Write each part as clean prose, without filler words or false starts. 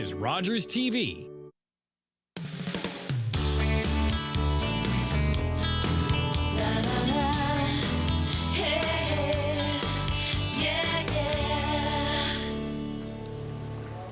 is Rogers TV.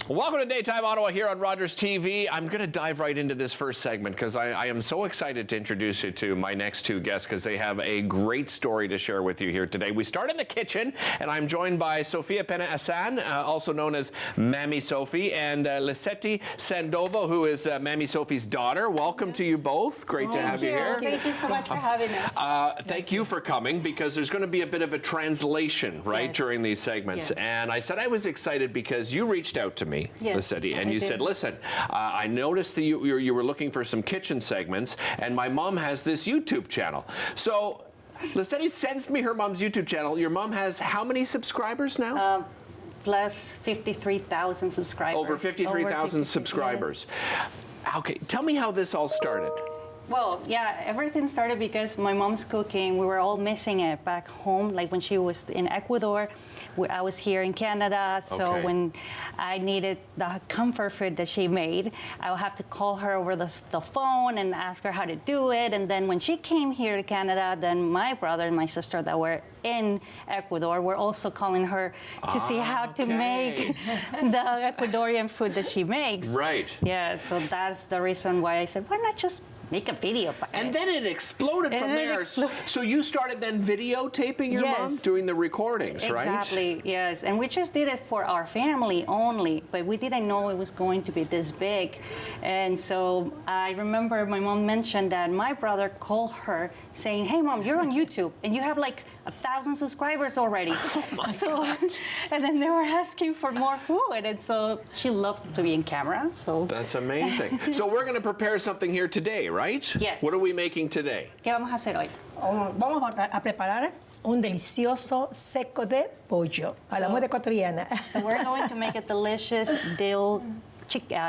Welcome to Daytime Ottawa here on Rogers TV. I'm going to dive right into this first segment because I am so excited to introduce you to my next two guests because they have a great story to share with you here today. We start in the kitchen, and I'm joined by Sofia Pena-Asan, also known as Mammy Sophie, and Lisette Sandova, who is Mammy Sophie's daughter. Welcome to you both. Great to have you here. Thank you so much for having us. Thank you for coming because there's going to be a bit of a translation, right, during these segments. Yes. And I said I was excited because you reached out to me. Yes, Lisette, and you said, listen, I noticed that you were looking for some kitchen segments, and my mom has this YouTube channel. So Lisette sends me her mom's YouTube channel. Your mom has how many subscribers now? Plus 53,000 subscribers. Over 53,000 subscribers. Yes. Okay, tell me how this all started. Well, yeah, everything started because my mom's cooking. We were all missing it back home, like when she was in Ecuador. I was here in Canada, so when I needed the comfort food that she made, I would have to call her over the phone and ask her how to do it. And then when she came here to Canada, then my brother and my sister that were in Ecuador were also calling her to see how to make the Ecuadorian food that she makes. Right. Yeah, so that's the reason why I said, why not just make a video about and it. then it exploded from there. So you started then videotaping your mom, doing the recordings, right? Exactly, yes. And we just did it for our family only, but we didn't know it was going to be this big. And so I remember my mom mentioned that my brother called her saying, hey mom, you're on YouTube and you have like 1,000 subscribers already. And then they were asking for more food, and so she loves to be in camera. So that's amazing. So we're going to prepare something here today, right? Yes. What are we making today? ¿Qué vamos a hacer hoy? Vamos a preparar un delicioso seco de pollo a la moda ecuatoriana. So we're going to make a delicious dill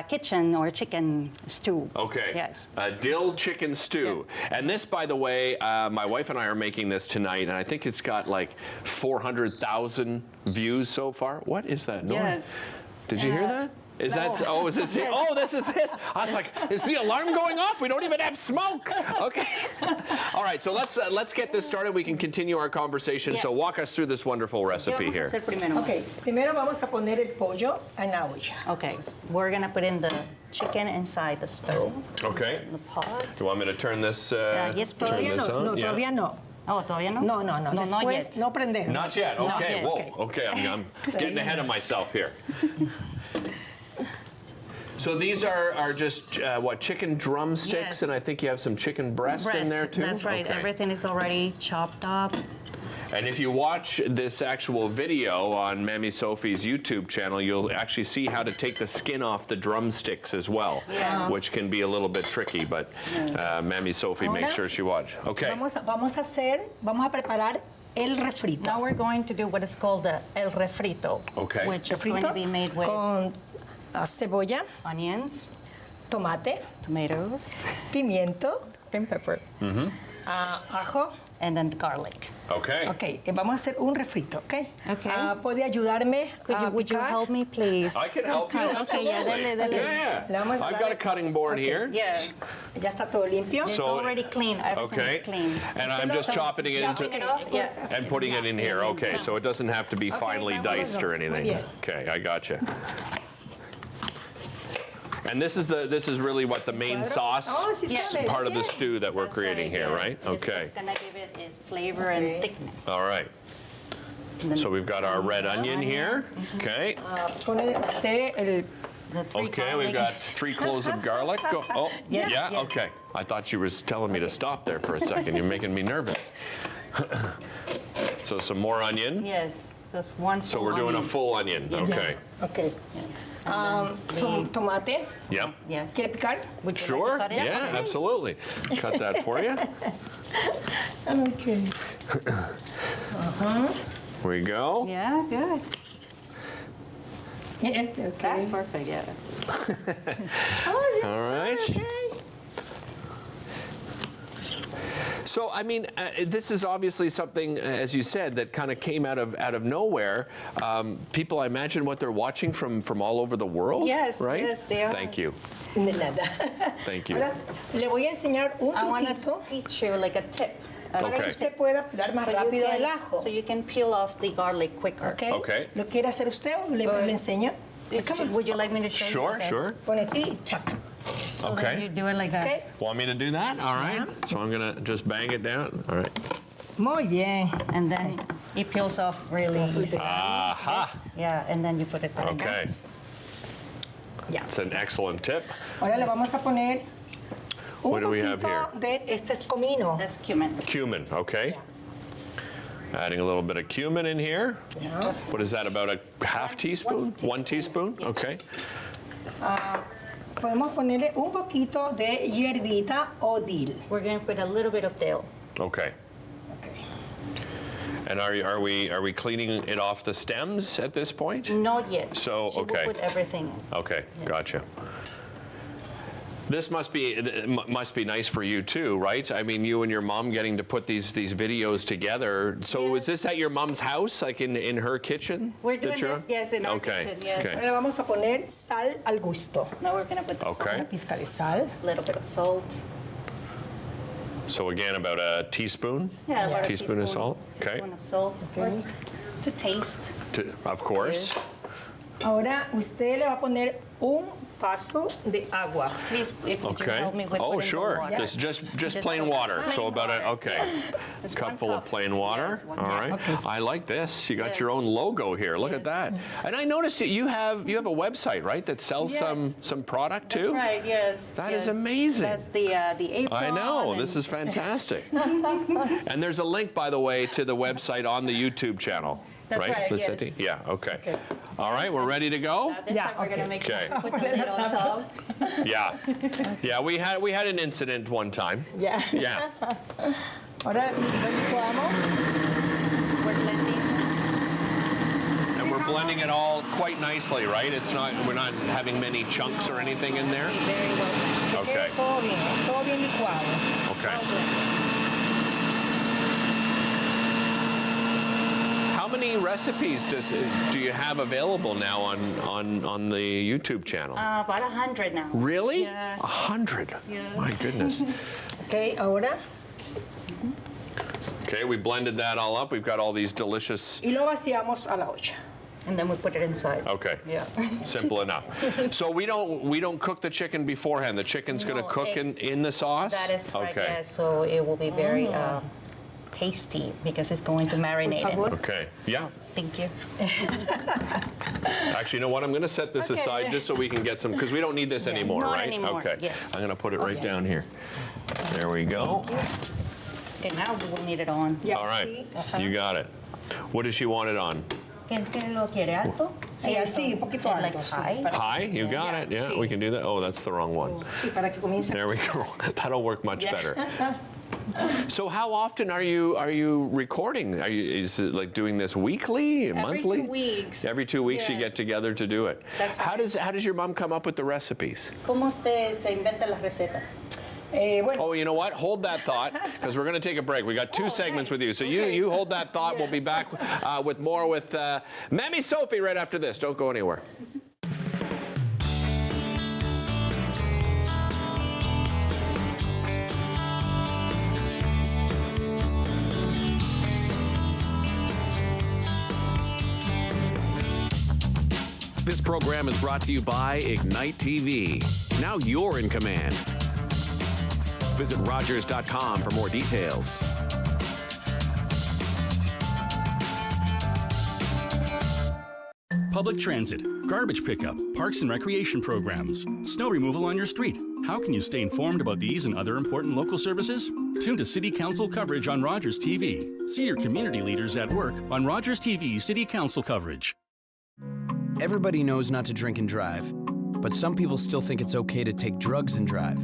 kitchen or chicken stew. Okay. Yes. Dill chicken stew. Yes. And this, by the way, my wife and I are making this tonight, and I think it's got like 400,000 views so far. What is that noise? Yes. Did you hear that? Is that? Oh, is this it? Oh, this is this. I was like, is the alarm going off? We don't even have smoke. Okay. All right. So let's get this started. We can continue our conversation. Yes. So walk us through this wonderful recipe here. Okay. Primero vamos a poner el pollo en la olla. Okay. We're gonna put in the chicken inside the stove. Okay. The pot. Do you want me to turn this? Yes, turn please. this on? No, todavía no. Oh, todavía no? No. Not Después, yet. no prender. Not yet. Not Okay. yet. Whoa. Okay. I'm getting ahead of myself here. So these are just, what, chicken drumsticks? Yes. And I think you have some chicken breast in there, too? That's right. Okay. Everything is already chopped up. And if you watch this actual video on Mammy Sophie's YouTube channel, you'll actually see how to take the skin off the drumsticks as well, which can be a little bit tricky, but Mammy Sophie makes sure she watches. Okay. Vamos a preparar el refrito. Now we're going to do what is called the el refrito, which is going to be made with con cebolla, onions, tomate, tomatoes, pimiento, and pepper, ajo. and then garlic. Okay. Okay, vamos a hacer un refrito, okay? Okay. ¿Puede ayudarme Would you picar? help me, please? I can help you, Okay, absolutely. yeah, dale. Yeah. I've got a cutting board here. Yes. Ya está todo limpio. It's So- already clean. Everything Okay. is clean. And I'm just chopping it into... Yeah. And putting it in here, okay, so it doesn't have to be finely vámonos. diced or Muy anything. bien. Okay, I gotcha. And this is really what the main sauce part of the stew that we're creating here, right? Okay. What's gonna give it is flavor and thickness. All right. So we've got our red onion here. Okay. Pone usted el The three Okay, we've got 3 cloves of garlic. Oh, Yes, yeah, yes. okay. I thought you were telling me to stop there for a second. You're making me nervous. So some more onion. Yes, just one. So full we're doing a onion. full onion. Okay. Okay. Tomate. Yep. Yes. ¿Quiere picar? Would you Sure. like to cut it? Yeah, absolutely. Cut that for you. Okay. Here we go. Yeah, good. Yeah, okay. That's perfect. Yeah. Oh, yes, All right. okay. So, I mean, this is obviously something, as you said, that kind of came out of nowhere. People, I imagine, what they're watching from all over the world. Yes, right? yes, they are. Thank you. De nada. Thank you. Ahora, le voy a enseñar un I want truquito to teach you like a tip. para Okay. que usted pueda tirar más rápido el ajo. so you can peel off the garlic quicker. Okay. Okay. ¿Lo quiere hacer usted o le enseño? Would you like me to show you? Sure, Okay. sure. Pone aquí y chaca. So Okay. then you do it like that. Okay. Want me to do that? All right. So I'm going to just bang it down. All right. Muy bien. And then it peels off really easy. Aha. Yeah, and then you put it back. Okay. Ya. It's an excellent tip. Ahora le vamos a poner un What do we have poquito de este es comino. That's cumin. Cumin, okay. Adding a little bit of cumin in here. Ya. What is that, about a half teaspoon? 1 teaspoon? Okay. Podemos ponerle un poquito de hierbita o dill. We're going to put a little bit of dill. Okay. Okay. And are we cleaning it off the stems at this point? Not yet. So, She okay. will put everything in. Okay, Yes. gotcha. This must be nice for you too, right? I mean, you and your mom getting to put these videos together. So Yes. is this at your mom's house, like in her kitchen? We're doing that you're this, on? yes, in our Okay, kitchen, yes. okay. Ahora vamos a poner sal al gusto. Now we're going to put the Okay. Una pizca de sal. a little bit of salt. So again, about a teaspoon? Yeah, about a Teaspoon of salt, okay. Teaspoon of salt. Okay. To taste. Of course. Ahora usted le va a poner un vaso de agua. Please, if you Okay. help me with Oh, putting the sure. water. Just plain water. So Plain about water. okay. Just Cup one full of cup. plain water. Yes, one All cup. right. Okay. I like this. You got Yes. your own logo here. Look at that. And I noticed that you have a website, right, that sells Yes. some product too. That's right, yes. That yes. is amazing. That's the apron. I know. and- This is fantastic. And there's a link, by the way, to the website on the YouTube channel. That's right, Liz yes. City? Yeah, okay. Okay. All right, we're ready to go? This Yeah, time we're going to okay. make Okay. sure we put the lid on top. Yeah. Yeah, we had an incident one time. Ya. Yeah. Ahora lo licuamos. We're blending. And we're blending it all quite nicely, right? We're not having many chunks or anything in there? Very well blended. Okay. Quede todo bien licuado. Okay. How many recipes do you have available now on the YouTube channel? About 100 now. Really? Yes. 100? Yes. My goodness. Ok, ahora. Okay, we blended that all up. We've got all these delicious. Y lo vaciamos a la olla. And then we put it inside. Okay. Yeah. Simple enough. So we don't cook the chicken beforehand. The chicken's going to No, cook in the sauce? That is correct, Okay. yes. So it will be very tasty because it's going to marinate Por favor. it. Okay. Yeah. Thank you. Actually, you know what? I'm going to set this Okay. aside just so we can get some, because we don't need this anymore, Not right? anymore, Okay. yes. I'm going to put it right Okay. down here. There we go. Okay, now we will need it on. Ya, All right. sí, ajá. You got it. What does she want it on? ¿Quién lo quiere alto? Sí, así, un poquito Like alto, sí. high? Para- High? You got it. Yeah, we can do that. Oh, that's the wrong one. Sí, para que comience. There we go. That'll work much Yeah. better. So how often are you recording? Is it like doing this weekly, monthly? 2 weeks. Every 2 weeks you Yes. get together to do it. That's How right. does your mom come up with the recipes? ¿Cómo usted se inventa las recetas? Bueno, Oh, you know what? Hold that thought, because we're going to take a break. We got two segments with you. So you hold that thought. We'll be back with more with Mammy Sophie right after this. Don't go anywhere. This program is brought to you by Ignite TV. Now you're in command. Visit Rogers.com for more details. Public transit, garbage pickup, parks and recreation programs, snow removal on your street. How can you stay informed about these and other important local services? Tune to City Council coverage on Rogers TV. See your community leaders at work on Rogers TV City Council coverage. Everybody knows not to drink and drive, but some people still think it's okay to take drugs and drive.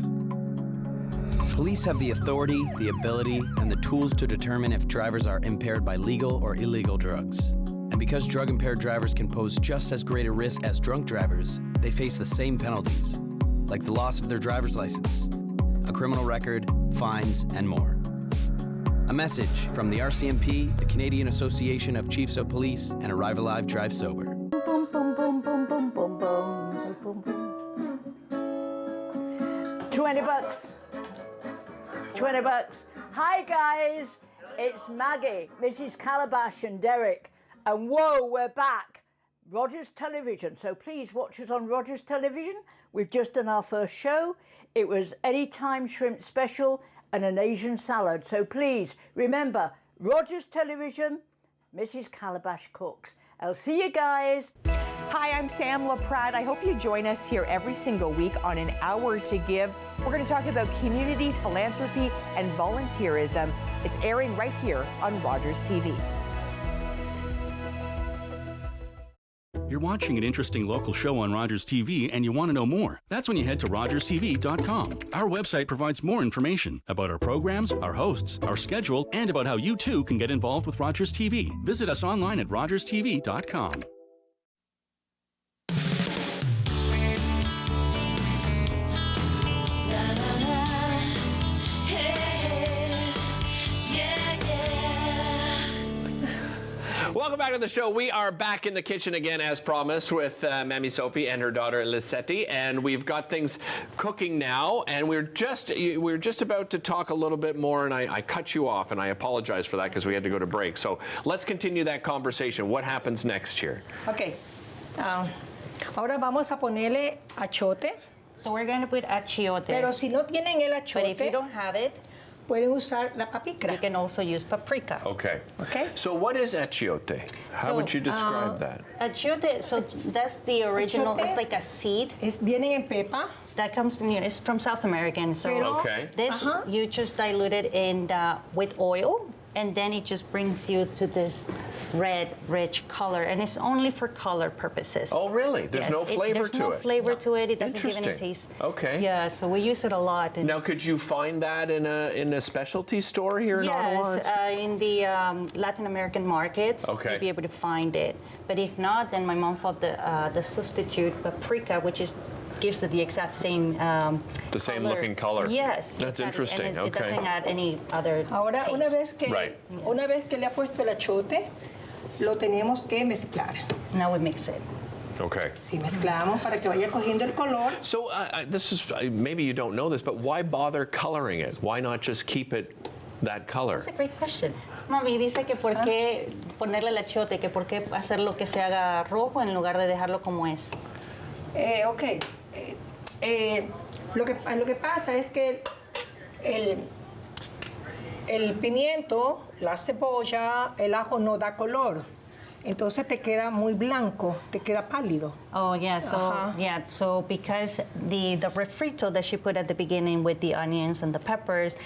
Police have the authority, the ability, and the tools to determine if drivers are impaired by legal or illegal drugs. And because drug-impaired drivers can pose just as great a risk as drunk drivers, they face the same penalties, like the loss of their driver's license, a criminal record, fines, and more. A message from the RCMP, the Canadian Association of Chiefs of Police, and Arrive Alive, Drive Sober. Boom, boom, boom, boom, boom, boom, boom, boom, boom. $20. $20. Hi guys, it's Maggie, Mrs. Calabash and Derek, and whoa, we're back. Rogers Television, so please watch us on Rogers Television. We've just done our first show. It was Anytime Shrimp Special and an Asian salad. So please remember, Rogers Television, Mrs. Calabash cooks. I'll see you guys. Hi, I'm Sam LaPrade. I hope you join us here every single week on An Hour to Give. We're going to talk about community, philanthropy, and volunteerism. It's airing right here on Rogers TV. You're watching an interesting local show on Rogers TV and you want to know more. That's when you head to RogersTV.com. Our website provides more information about our programs, our hosts, our schedule, and about how you too can get involved with Rogers TV. Visit us online at RogersTV.com. Welcome back to the show. We are back in the kitchen again, as promised, with Mammy Sophie and her daughter Lisette, and we've got things cooking now. And we're just about to talk a little bit more, and I cut you off, and I apologize for that because we had to go to break. So let's continue that conversation. What happens next here? Ok. Ahora vamos a ponerle achote. So we're going to put achiote. Pero si no tienen el But if you achote, don't have it, pueden usar la paprika. you can also use paprika. Okay. Okay. So what is achiote? How So, would you describe that? Achiote, so that's the original, Achiote. it's like a seed Vienen en pepa. that comes from, it's from South American. So Pero- Okay. this, you just dilute it in with oil, and then it just brings you to this red, rich color, and it's only for color purposes. Oh, really? There's Yes, no flavor there's to no it? flavor to it. It doesn't give any Interesting. taste. Okay. Yeah, so we use it a lot. And Now, could you find that in a specialty store here in Ottawa? yes, in the Latin American markets, Okay. you'll be able to find it. But if not, then my mom found the substitute paprika, which gives it the exact same The same looking color. Yes. That's exactly. interesting. And it Okay. doesn't add any other Ahora, una taste. vez que le ha puesto el achote, lo tenemos que mezclar. Now we mix it. Okay. Si mezclamos para que vaya cogiendo el color. So this is maybe you don't know this, but why bother coloring it? Why not just keep it that color? That's a great question. Mami dice que por qué ponerle el achiote, que por qué hacerlo que se haga rojo en lugar de dejarlo como es. Ok. Lo que pasa es que el pimiento, la cebolla, el ajo no da color. Entonces te queda muy blanco, te queda pálido. Oh yeah, so because the refrito that she put at the beginning with the onions and the peppers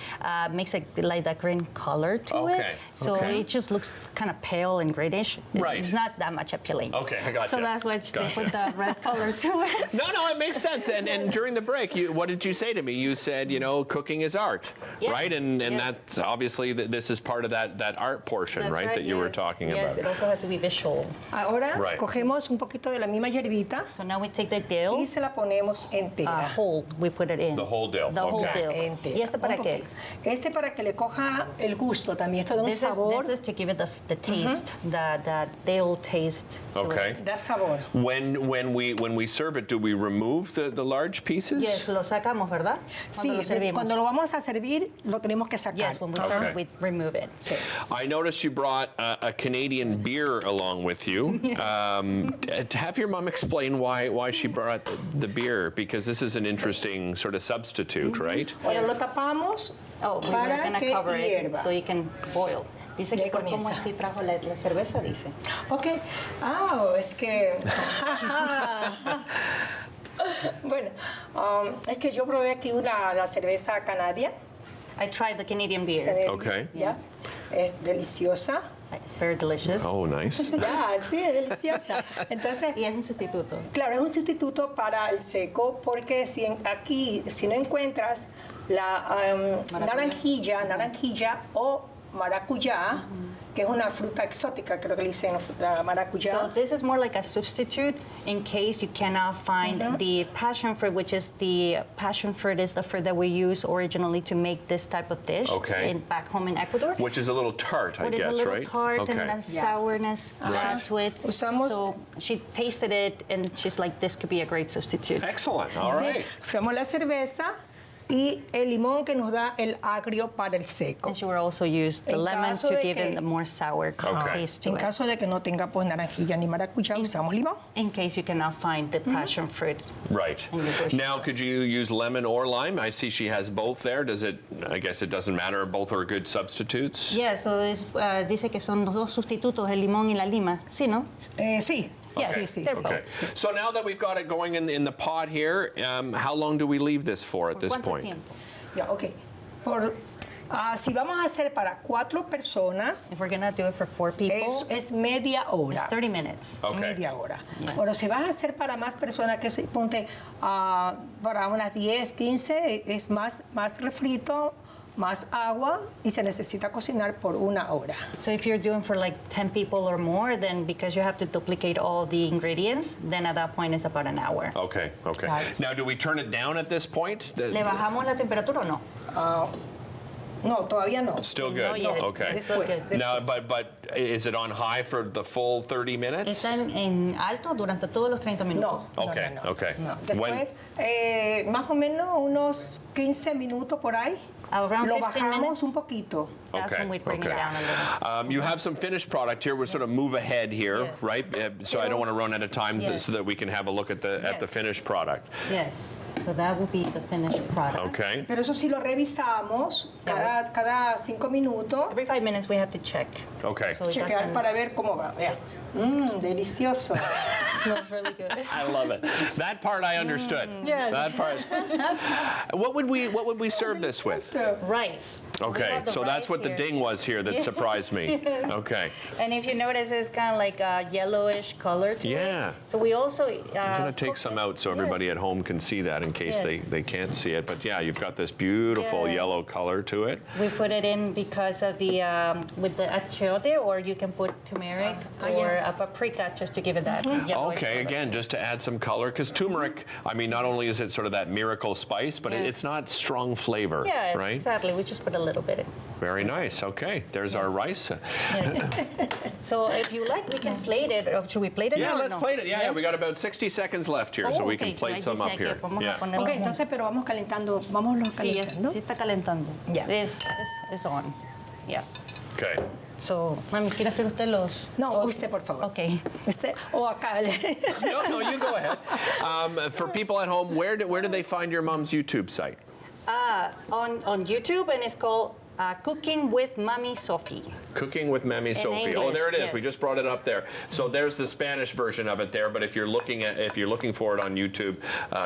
makes it like that green color to it. So okay. it just looks kind of pale and greenish. Right. It's not that much appealing. Okay, I gotcha. So that's why they put the red color to it. No, it makes sense. And during the break, what did you say to me? You said, cooking is art, Yes, right? And yes. that's obviously this is part of that art portion, That's right? That you were yes. talking Yes, about. it also has to be visual. Ahora Right. cogemos un poquito de la misma hierbita So now we take the dill, y se la ponemos entera. whole, we put it in. The whole dill, The whole okay. dill. Entera. ¿Y este para Un qué? poquito. Para que le coja el gusto también. Esto da un sabor. This is to give it the taste, the dill taste to Okay. it. Da sabor. When we serve it, do we remove the large pieces? Yes, lo sacamos, ¿verdad? Sí, Cuando lo servimos. cuando lo vamos a servir, lo tenemos que sacar. Yes, when we serve Okay. it, we remove it. Sí. I noticed you brought a Canadian beer along with you. Have your mom explain why she brought the beer, because this is an interesting sort of substitute, right? Ahora lo tapamos Oh, we're para going to que cover it hierva. so you can boil. Dice Ya que por como comienza. así trajo la cerveza, dice. Ok. Es que... bueno, es que yo probé aquí la cerveza canadia. I tried the Canadian beer. Okay. ¿Ya? Es deliciosa. It's very delicious. Oh, nice. Ya, sí, es deliciosa. Entonces, Y es un sustituto. claro, es un sustituto para el seco porque si no encuentras la naranjilla o maracuyá, que es una fruta exótica, creo que le dicen la maracuyá. So this is more like a substitute in case you cannot find the passion fruit, which is the passion fruit is the fruit that we use originally to make this type of dish back home in Ecuador. Which is a little tart, I guess, right? It is a little tart and a sourness to it. So she tasted it and she's like, this could be a great substitute. Excellent. All right. Usamos la cerveza y el limón que nos da el agrio para el seco. And she will also use the lemon to give it a more sour taste to it. En caso de que no tenga pues naranjilla ni maracuyá, usamos limón. In case you cannot find the passion fruit. Right. Now, could you use lemon or lime? I see she has both there. Does it? I guess it doesn't matter. Both are good substitutes. Yeah. So dice que son los dos sustitutos, el limón y la lima. Sí, ¿no? Sí. Okay. Okay. So now that we've got it going in the pot here, how long do we leave this for at this point? Yeah, okay. Si vamos a hacer para 4 personas, if we're gonna do it for 4 people, es media hora. It's 30 minutes. Okay. Media hora. Yes. Pero si vas a hacer para más personas, que se ponte para unas 10, 15, es más refrito, más agua y se necesita cocinar por 1 hora. So if you're doing for like 10 people or more, then because you have to duplicate all the ingredients, then at that point it's about an hour. Okay, okay. Right. Now, do we turn it down at this point? ¿Le bajamos la temperatura o no? No, todavía no. Still good. No, okay. Después. Now, but is it on high for the full 30 minutes? Está en alto durante todos los 30 minutos. No. Okay, okay. No. Después, más o menos unos 15 minutos por ahí. Around Lo 15 bajamos minutes. un poquito. That's when we bring it down a little. You have some finished product here. We'll sort of move ahead here, Yes. right? So I don't want to run out of time so that we can have a look at the finished product. Yes. So that will be the finished product. Okay. Pero eso sí lo revisamos cada 5 minutos. Every 5 minutes we have to check. Okay. So it Chequear doesn't- para ver cómo va. Vea. Delicioso. smells really good. I love it. That part I understood. Yes. That part. What would we serve this with? Rice. We Okay, have the so that's rice what the here. ding was here that surprised me. Okay. And if you notice, it's kind of like a yellowish color to it. Yeah. So we also I'm going to take some out so everybody at home can see that in case Yes. they can't see it. But yeah, you've got this beautiful Yes. yellow color to it. We put it in because of the with the achiote, or you can put turmeric or a paprika just to give it that yellowish Okay, color. again, just to add some color, because turmeric, I mean, not only is it sort of that miracle spice, but it's not strong flavor, Yeah, right? exactly. We just put a little bit in. Very nice. Okay, there's our rice. So if you like, we can plate it. Or should we plate it Yeah, now or let's no? plate it. Yeah, Yes? we got about 60 seconds left here, so we can plate some up here. Yeah. Ok, entonces, pero vamos calentando, vámonos Sí, calentando. sí está calentando. Ya. It's on. Yeah. Okay. So, mami, ¿quiere hacer usted los? No, usted, por favor. Okay. Usted, o acá. No, you go ahead. For people at home, where did they find your mom's YouTube site? On YouTube, and it's called Cooking with Mommy Sophie. Cooking with Mammy Sophie. Oh, English, there it is. yes. We just brought it up there. So there's the Spanish version of it there. But if you're looking for it on YouTube,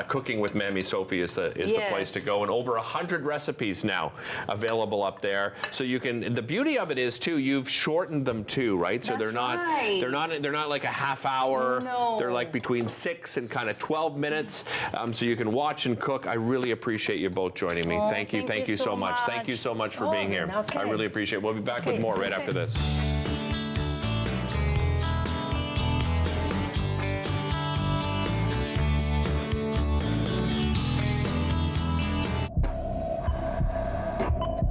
Cooking with Mammy Sophie is the place to go. And over 100 recipes now available up there. So you can. The beauty of it is too. You've shortened them too, right? So That's right. they're not like a half hour. No. They're like between 6 and kind of 12 minutes. So you can watch and cook. I really appreciate you both joining me. Oh, Thank you so much. Thank you so much for being here. Okay. I really appreciate it. We'll be back with more right after this.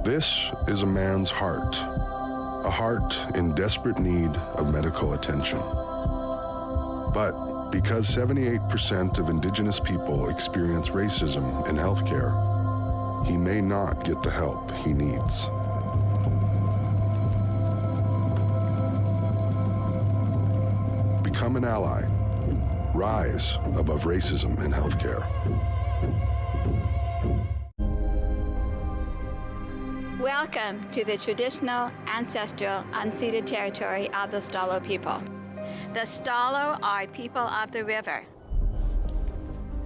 This is a man's heart, a heart in desperate need of medical attention. But because 78% of Indigenous people experience racism in healthcare, he may not get the help he needs. Become an ally. Rise above racism in healthcare. Welcome to the traditional, ancestral, unceded territory of the Stalo people. The Stalo are people of the river.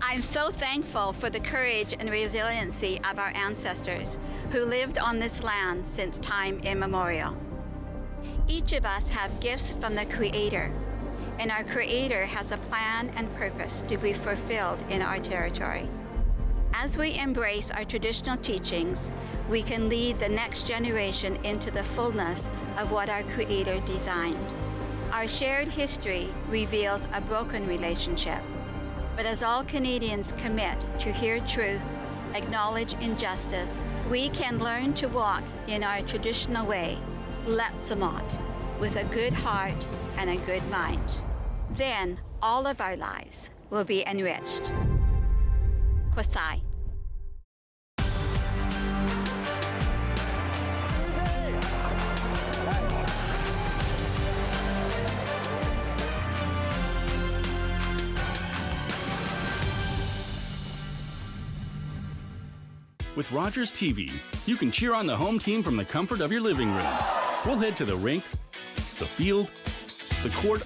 I'm so thankful for the courage and resiliency of our ancestors who lived on this land since time immemorial. Each of us have gifts from the Creator, and our Creator has a plan and purpose to be fulfilled in our territory. As we embrace our traditional teachings, we can lead the next generation into the fullness of what our Creator designed. Our shared history reveals a broken relationship, but as all Canadians commit to hear truth, acknowledge injustice, we can learn to walk in our traditional way, Letsamot, with a good heart and a good mind. Then all of our lives will be enriched. Kwasai. With Rogers TV, you can cheer on the home team from the comfort of your living room. We'll head to the rink, the field, the court,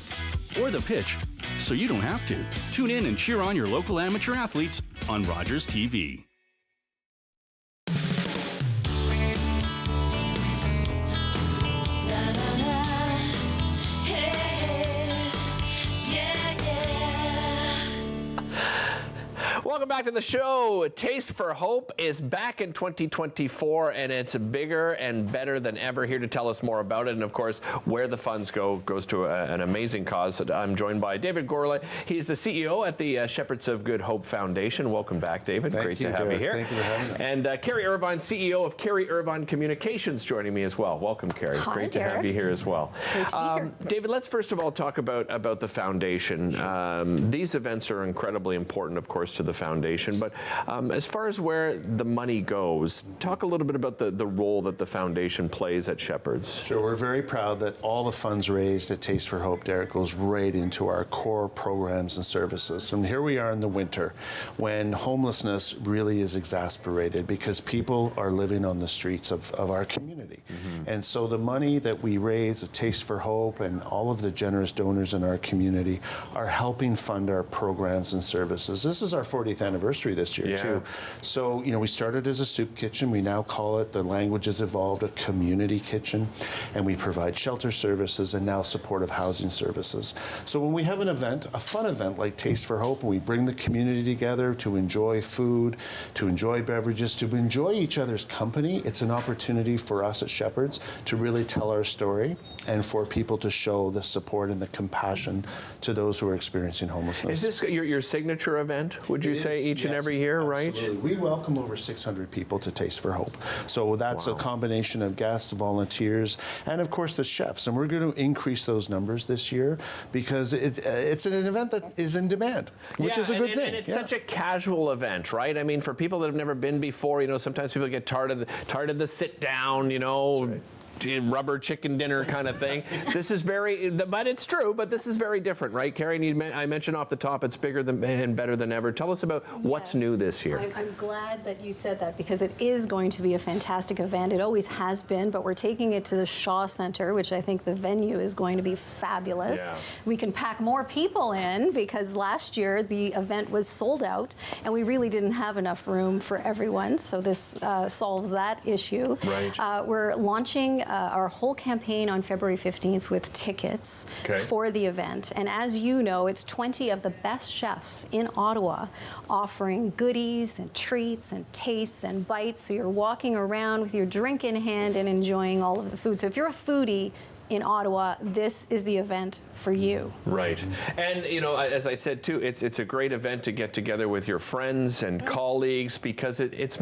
or the pitch, so you don't have to. Tune in and cheer on your local amateur athletes on Rogers TV. Welcome back to the show. Taste for Hope is back in 2024, and it's bigger and better than ever. Here to tell us more about it, and of course, where the funds goes to an amazing cause. I'm joined by David Gourlay. He's the CEO at the Shepherds of Good Hope Foundation. Welcome back, David. Great to have you here. Thank you for having us. And Carrie Irvine, CEO of Carrie Irvine Communications, joining me as well. Welcome, Carrie. Hi, Great Derek. to have you here as well. Great to be here. David, let's first of all talk about the foundation. These events are incredibly important, of course, to the foundation, but as far as where the money goes, talk a little bit about the role that the foundation plays at Shepherds. Sure, we're very proud that all the funds raised at Taste for Hope, Derek, goes right into our core programs and services. And here we are in the winter when homelessness really is exasperated because people are living on the streets of our community. Mm-hmm. And so the money that we raise at Taste for Hope and all of the generous donors in our community are helping fund our programs and services. This is our 40th anniversary this year, too. So, we started as a soup kitchen. We now call it, the language has evolved, a community kitchen. And we provide shelter services and now supportive housing services. So when we have an event, a fun event like Taste for Hope, and we bring the community together to enjoy food, to enjoy beverages, to enjoy each other's company, it's an opportunity for us at Shepherds to really tell our story and for people to show the support and the compassion to those who are experiencing homelessness. Is this your signature event, would you say, each and every year, absolutely. right? We welcome over 600 people to Taste for Hope. So that's a combination of guests, volunteers, and of course the chefs. And we're going to increase those numbers this year because it's an event that is in demand, which is a good thing. And it's such a casual event, right? I mean, for people that have never been before, sometimes people get tired of the sit down, Right. rubber chicken dinner kind of thing. This is but it's true, but this is very different, right, Carrie? I mentioned off the top, it's bigger and better than ever. Tell us about what's new this year. I'm glad that you said that because it is going to be a fantastic event. It always has been, but we're taking it to the Shaw Center, which I think the venue is going to be fabulous. Yeah. We can pack more people in because last year the event was sold out and we really didn't have enough room for everyone, so this solves that issue. Right. We're launching our whole campaign on February 15th with tickets for the event. And as you know, it's 20 of the best chefs in Ottawa offering goodies and treats and tastes and bites. So you're walking around with your drink in hand and enjoying all of the food. So if you're a foodie in Ottawa, this is the event for you. Right. And, as I said, too, it's a great event to get together with your friends and colleagues because it's a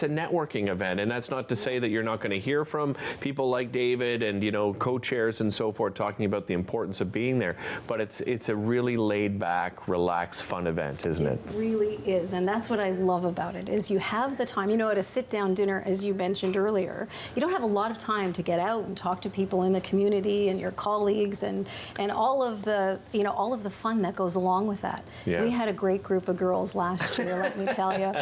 networking event. And that's not to say that you're not going to hear from people like David and, co-chairs and so forth talking about the importance of being there. But it's a really laid back, relaxed, fun event, isn't it? It really is. And that's what I love about it is you have the time, at a sit-down dinner, as you mentioned earlier, you don't have a lot of time to get out and talk to people in the community and your colleagues and all of the fun that goes along with that. Yeah. We had a great group of girls last year, let me tell you.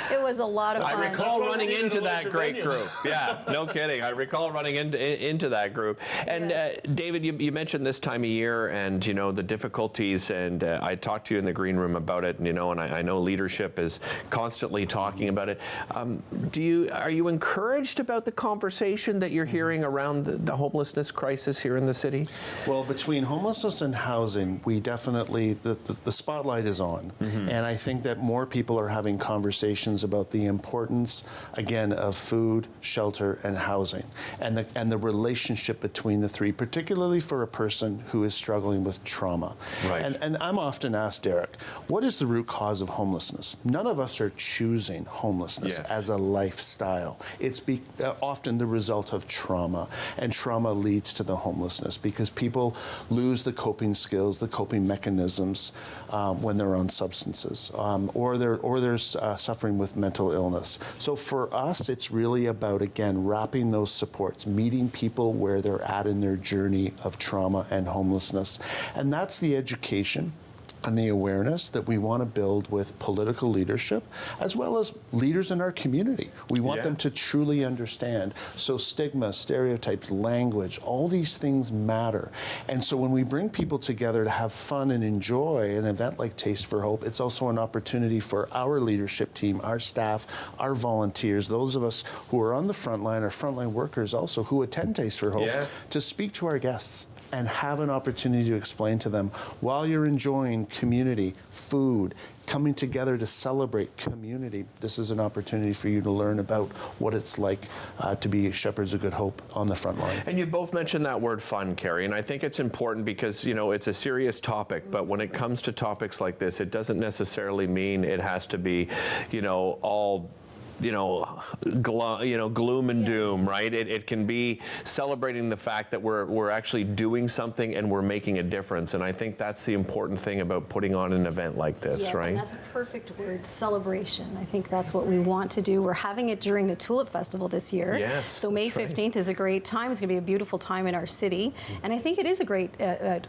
It was a lot of fun. I recall running into that great group. Yeah, no kidding. I recall running into that group. And David, you mentioned this time of year and the difficulties, and I talked to you in the green room about it, and I know leadership is constantly talking about it. Are you encouraged about the conversation that you're hearing around around the homelessness crisis here in the city? Well, between homelessness and housing, we definitely, the spotlight is on. And I think that more people are having conversations about the importance, again, of food, shelter, and housing, and the relationship between the three, particularly for a person who is struggling with trauma. Right. And I'm often asked, Derek, what is the root cause of homelessness? None of us are choosing homelessness as a lifestyle. It's often the result of trauma, and trauma leads to the homelessness because people lose the coping skills, the coping mechanisms when they're on substances, or they're suffering with mental illness. So for us, it's really about, again, wrapping those supports, meeting people where they're at in their journey of trauma and homelessness. And that's the education and the awareness that we want to build with political leadership, as well as leaders in our community. We want them to truly understand. So stigma, stereotypes, language, all these things matter. And so when we bring people together to have fun and enjoy an event like Taste for Hope, it's also an opportunity for our leadership team, our staff, our volunteers, those of us who are on the front line, our frontline workers also who attend Taste for Hope, to speak to our guests and have an opportunity to explain to them, while you're enjoying community, food, coming together to celebrate community, this is an opportunity for you to learn about what it's like to be Shepherds of Good Hope on the front line. And you both mentioned that word fun, Carrie, and I think it's important because, you know, it's a serious topic, but when it comes to topics like this, it doesn't necessarily mean it has to be, you know, all gloom and doom, right? It can be celebrating the fact that we're actually doing something and we're making a difference. And I think that's the important thing about putting on an event like this, right? And that's a perfect word, celebration. I think that's what we want to do. We're having it during the Tulip Festival this year. Yes, so May 15th is a great time. It's going to be a beautiful time in our city. And I think it is a great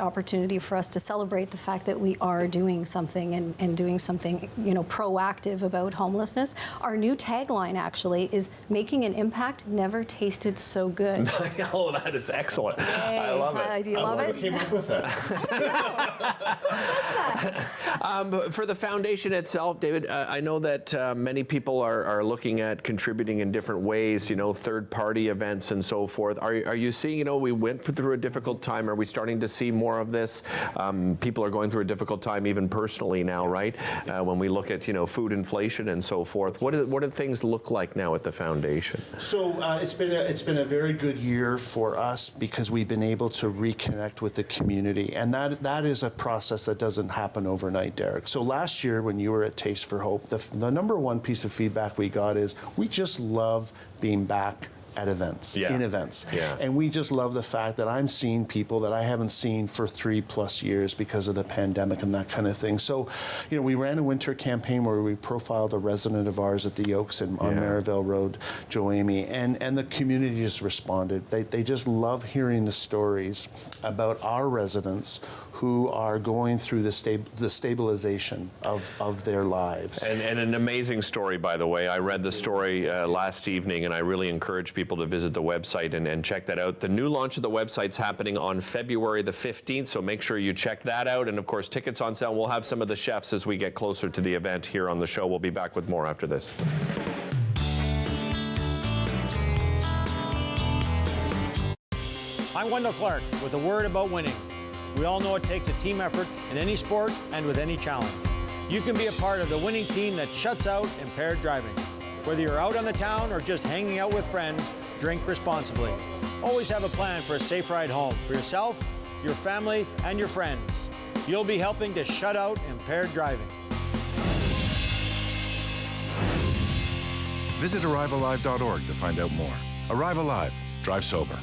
opportunity for us to celebrate the fact that we are doing something and doing something, you know, proactive about homelessness. Our new tagline actually is making an impact never tasted so good. Oh, that is excellent. Yay. I love it. Do you love it? Who came up with that? For the foundation itself, David, I know that many people are looking at contributing in different ways, you know, third-party events and so forth. Are you seeing, you know, we went through a difficult time. Are we starting to see more of this? People are going through a difficult time even personally now, right? When we look at, you know, food inflation and so forth. What do things look like now at the foundation? So it's been a very good year for us because we've been able to reconnect with the community, and that is a process that doesn't happen overnight, Derek. So last year when you were at Taste for Hope, the number one piece of feedback we got is we just love being back at events, in events. And we just love the fact that I'm seeing people that I haven't seen for 3+ years because of the pandemic and that kind of thing. So, you know, we ran a winter campaign where we profiled a resident of ours at the Oaks on Merivale Road, Joe Amy, and the community just responded. They just love hearing the stories about our residents who are going through the stabilization of their lives. And an amazing story, by the way. I read the story last evening, and I really encourage people to visit the website and check that out. The new launch of the website's happening on February the 15th, so make sure you check that out. And of course, tickets on sale. We'll have some of the chefs as we get closer to the event here on the show. We'll be back with more after this. I'm Wendell Clark with a word about winning. We all know it takes a team effort in any sport and with any challenge. You can be a part of the winning team that shuts out impaired driving. Whether you're out on the town or just hanging out with friends, drink responsibly. Always have a plan for a safe ride home for yourself, your family, and your friends. You'll be helping to shut out impaired driving. Visit ArriveAlive.org to find out more. Arrive Alive. Drive sober.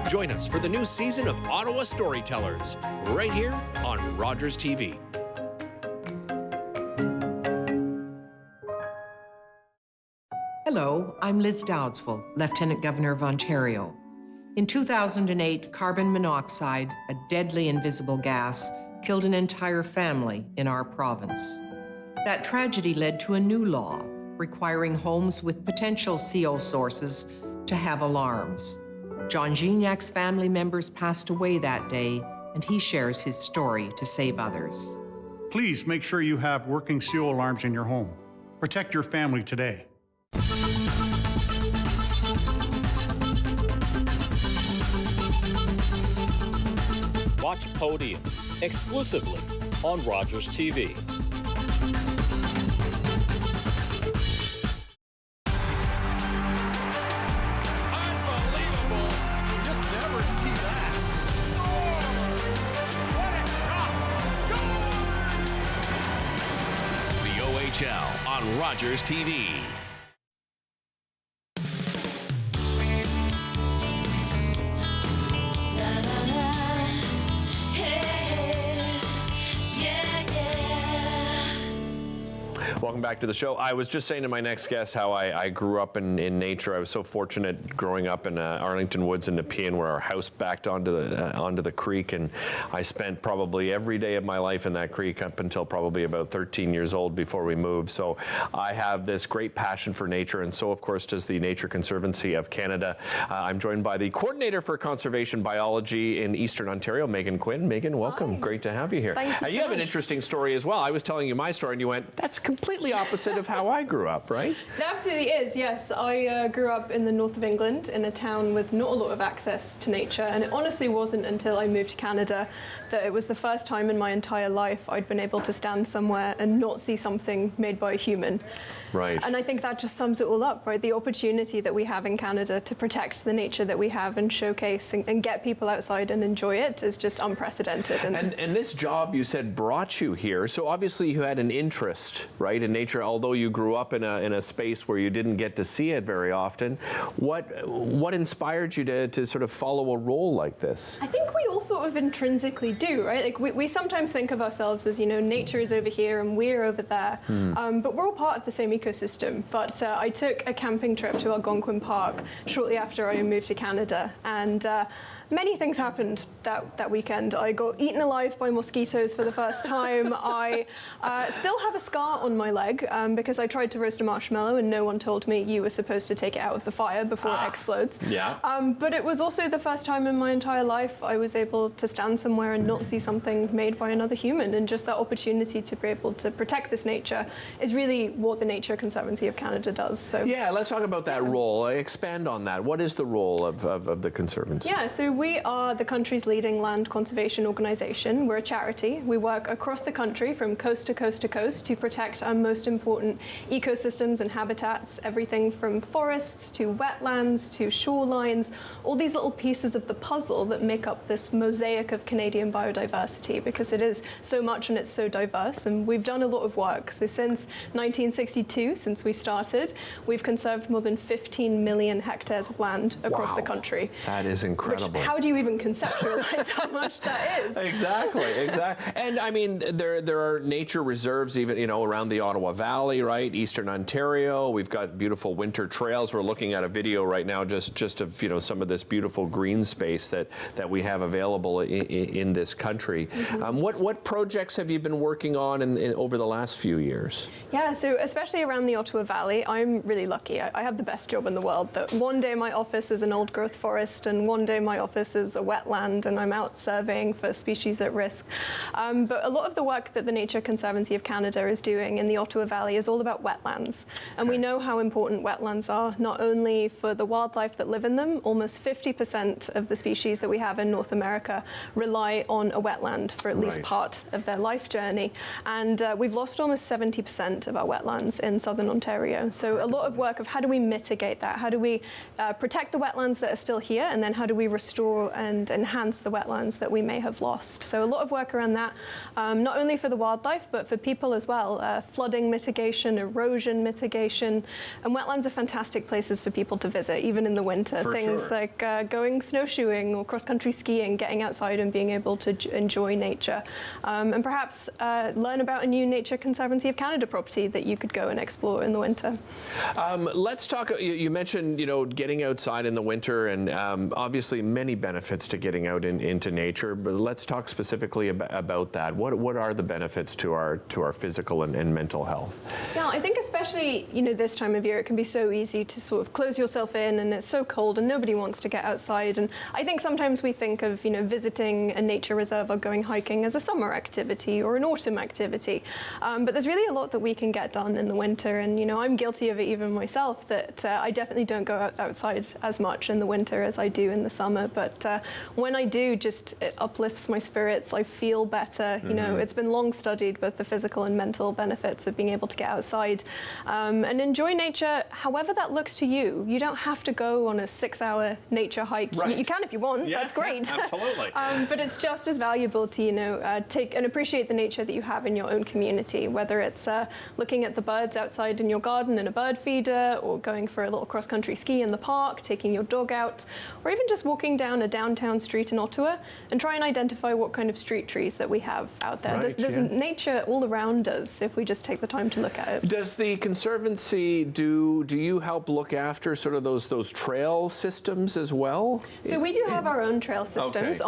Join us for the new season of Ottawa Storytellers, right here on Rogers TV. Hello, I'm Liz Dowdswell, Lieutenant Governor of Ontario. In 2008, carbon monoxide, a deadly invisible gas, killed an entire family in our province. That tragedy led to a new law, requiring homes with potential CO sources to have alarms. John Gignac's family members passed away that day, and he shares his story to save others. Please make sure you have working CO alarms in your home. Protect your family today. Watch Podium exclusively on Rogers TV. Unbelievable. You just never see that. Oh, what a shot. The OHL on Rogers TV. Welcome back to the show. I was just saying to my next guest how I grew up in nature. I was so fortunate growing up in Arlington Woods in Nepean, where our house backed onto the creek, and I spent probably every day of my life in that creek up until probably about 13 years old before we moved. So I have this great passion for nature, and so of course does the Nature Conservancy of Canada. I'm joined by the Coordinator for Conservation Biology in Eastern Ontario, Megan Quinn. Megan, welcome. Hi. Great to have you here. Thank you. You have an interesting story as well. I was telling you my story, and you went, "That's completely opposite of how I grew up," right? It absolutely is, yes. I grew up in the north of England in a town with not a lot of access to nature, and it honestly wasn't until I moved to Canada that it was the first time in my entire life I'd been able to stand somewhere and not see something made by a human. Right. And I think that just sums it all up, right? The opportunity that we have in Canada to protect the nature that we have and showcase and get people outside and enjoy it is just unprecedented. And this job, you said, brought you here. So obviously you had an interest, right, in nature, although you grew up in a space where you didn't get to see it very often. What inspired you to sort of follow a role like this? I think we all sort of intrinsically do, right? Like we sometimes think of ourselves as, you know, nature is over here and we're over there. But we're all part of the same ecosystem. But I took a camping trip to Algonquin Park shortly after I moved to Canada, and many things happened that weekend. I got eaten alive by mosquitoes for the first time. I still have a scar on my leg because I tried to roast a marshmallow and no one told me you were supposed to take it out of the fire before it explodes. Yeah. But it was also the first time in my entire life I was able to stand somewhere and not see something made by another human, and just that opportunity to be able to protect this nature is really what the Nature Conservancy of Canada does. So yeah, let's talk about that role. Expand on that. What is the role of the Conservancy? Yeah, so we are the country's leading land conservation organisation. We're a charity. We work across the country from coast to coast to coast to protect our most important ecosystems and habitats, everything from forests to wetlands to shorelines, all these little pieces of the puzzle that make up this mosaic of Canadian biodiversity, because it is so much and it's so diverse, and we've done a lot of work. So since 1962, since we started, we've conserved more than 15 million hectares of land across the country. That is incredible. How do you even conceptualize how much that is? Exactly. And I mean, there are nature reserves even, you know, around the Ottawa Valley, right? Eastern Ontario. We've got beautiful winter trails. We're looking at a video right now just of, you know, some of this beautiful green space that we have available in this country. What projects have you been working on over the last few years? Yeah, so especially around the Ottawa Valley, I'm really lucky. I have the best job in the world. That one day my office is an old growth forest, and one day my office is a wetland, and I'm out surveying for species at risk. But a lot of the work that the Nature Conservancy of Canada is doing in the Ottawa Valley is all about wetlands. And we know how important wetlands are, not only for the wildlife that live in them. Almost 50% of the species that we have in North America rely on a wetland for at least part of their life journey. And we've lost almost 70% of our wetlands in southern Ontario. So a lot of work of how do we mitigate that? How do we protect the wetlands that are still here? And then how do we restore and enhance the wetlands that we may have lost? So a lot of work around that, not only for the wildlife, but for people as well. Flooding mitigation, erosion mitigation. And wetlands are fantastic places for people to visit, even in the winter. Things like going snowshoeing or cross-country skiing, getting outside and being able to enjoy nature. And perhaps learn about a new Nature Conservancy of Canada property that you could go and explore in the winter. Let's talk, you mentioned, you know, getting outside in the winter, and obviously many many benefits to getting out into nature, but let's talk specifically about that. What are the benefits to our physical and mental health? Yeah, I think especially, this time of year, it can be so easy to sort of close yourself in, and it's so cold and nobody wants to get outside. And I think sometimes we think of, visiting a nature reserve or going hiking as a summer activity or an autumn activity. But there's really a lot that we can get done in the winter. And, I'm guilty of it even myself, that I definitely don't go outside as much in the winter as I do in the summer. But when I do, it uplifts my spirits. I feel better. It's been long studied, both the physical and mental benefits of being able to get outside and enjoy nature, however that looks to you. You don't have to go on a 6-hour nature hike. Right. You can if you want. Yeah, that's great. absolutely. But it's just as valuable to, take and appreciate the nature that you have in your own community, whether it's looking at the birds outside in your garden in a bird feeder, or going for a little cross-country ski in the park, taking your dog out, or even just walking down a downtown street in Ottawa and try and identify what kind of street trees that we have out there. Right, there's nature all around us if we just take the time to look at it. Does the Conservancy, do you help look after sort of those trail systems as well? So we do have our own trail systems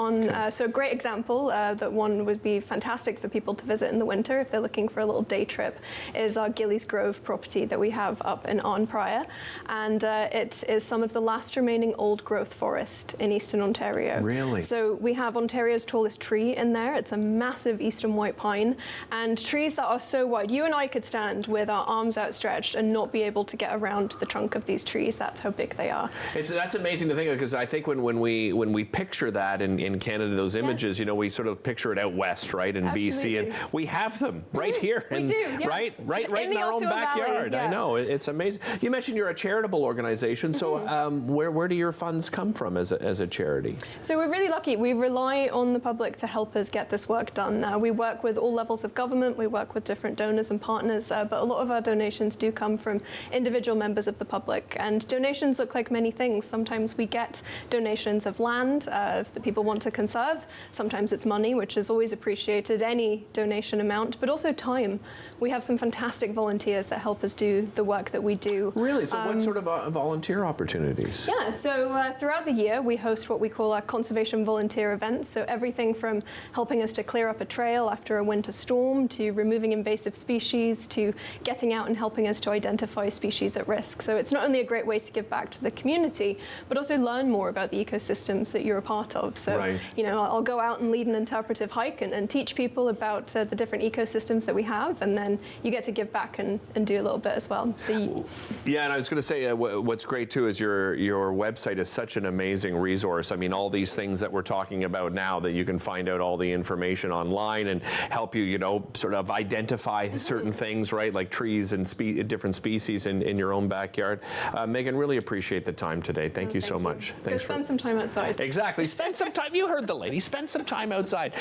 so a great example that one would be fantastic for people to visit in the winter if they're looking for a little day trip is our Gillies Grove property that we have up in Arnprior, and it is some of the last remaining old growth forest in eastern Ontario. Really? So we have Ontario's tallest tree in there. It's a massive eastern white pine, and trees that are so wide. You and I could stand with our arms outstretched and not be able to get around the trunk of these trees. That's how big they are. That's amazing to think of, because I think when we picture that in Canada, those images, we sort of picture it out west, right, in BC, and we have them right here, we do, yes. right in our own backyard. Valley, I know, it's amazing. You mentioned you're a charitable organization, so where do your funds come from as a charity? So we're really lucky. We rely on the public to help us get this work done. We work with all levels of government. We work with different donors and partners, but a lot of our donations do come from individual members of the public. And donations look like many things. Sometimes we get donations of land that people want to conserve. Sometimes it's money, which is always appreciated, any donation amount, but also time. We have some fantastic volunteers that help us do the work that we do. Really? So what sort of volunteer opportunities? Yeah, so throughout the year, we host what we call our conservation volunteer events. So everything from helping us to clear up a trail after a winter storm, to removing invasive species, to getting out and helping us to identify species at risk. So it's not only a great way to give back to the community, but also learn more about the ecosystems that you're a part of. So, I'll go out and lead an interpretive hike and teach people about the different ecosystems that we have, and then you get to give back and do a little bit as well. So yeah, and I was going to say, what's great too is your website is such an amazing resource. I mean, all these things that we're talking about now, that you can find out all the information online and help you, sort of identify certain things, right, like trees and different species in your own backyard. Megan, really appreciate the time today. Thank you so much. Thanks. Spend some time outside. Exactly. Spend some time. You heard the lady. Spend some time outside.